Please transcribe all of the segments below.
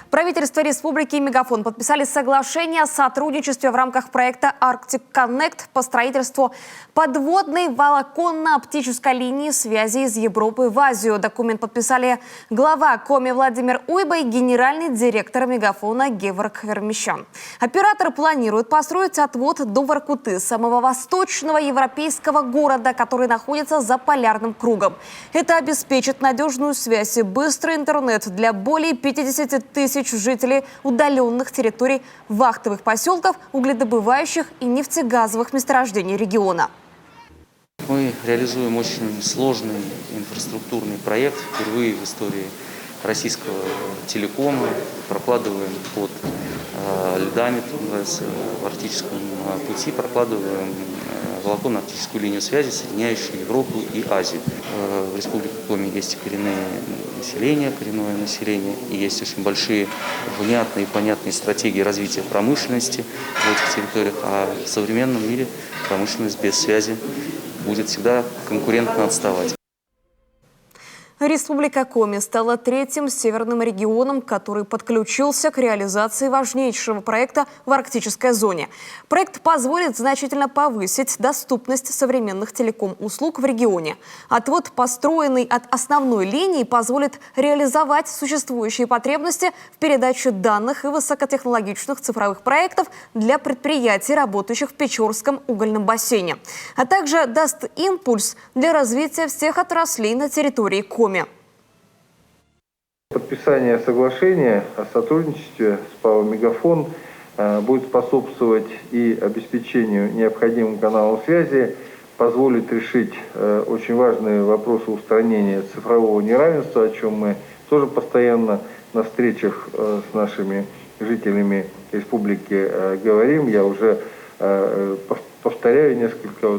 Правительство республики и Мегафон подписали соглашение о сотрудничестве в рамках проекта Arctic Connect по строительству подводной волоконно-оптической линии связи из Европы в Азию. Документ подписали глава Коми Владимир Уйба и генеральный директор Мегафона Геворг Вермещан. Оператор планирует построить отвод до Воркуты, самого восточного европейского города, который находится за полярным кругом. Это обеспечит надежную связь и быстрый интернет для более 50 тысяч жителей удаленных территорий вахтовых поселков, угледобывающих и нефтегазовых месторождений региона. Мы реализуем очень сложный инфраструктурный проект, впервые в истории российского телекома. Прокладываем под льдами, в арктическом пути, прокладываем волоконно-оптическую линию связи, соединяющую Европу и Азию. В Республике Коми есть коренное население, и есть очень большие, внятные и понятные стратегии развития промышленности в этих территориях. А в современном мире промышленность без связи будет всегда конкурентно отставать. Республика Коми стала третьим северным регионом, который подключился к реализации важнейшего проекта в арктической зоне. Проект позволит значительно повысить доступность современных телеком-услуг в регионе. Отвод, построенный от основной линии, позволит реализовать существующие потребности в передаче данных и высокотехнологичных цифровых проектов для предприятий, работающих в Печорском угольном бассейне, а также даст импульс для развития всех отраслей на территории Коми. Подписание соглашения о сотрудничестве с ПАО «Мегафон» будет способствовать и обеспечению необходимым каналом связи, позволит решить очень важные вопросы устранения цифрового неравенства, о чем мы тоже постоянно на встречах с нашими жителями республики говорим. Я уже повторяю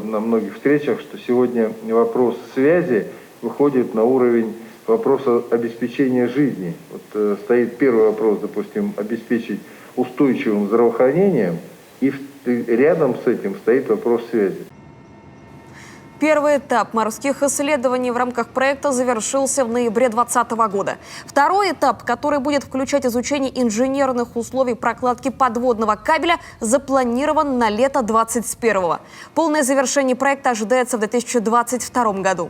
на многих встречах, что сегодня вопрос связи выходит на уровень вопроса обеспечения жизни. Вот стоит первый вопрос, допустим, обеспечить устойчивым здравоохранением, и рядом с этим стоит вопрос связи. Первый этап морских исследований в рамках проекта завершился в ноябре 2020 года. Второй этап, который будет включать изучение инженерных условий прокладки подводного кабеля, запланирован на лето 2021 года. Полное завершение проекта ожидается в 2022 году.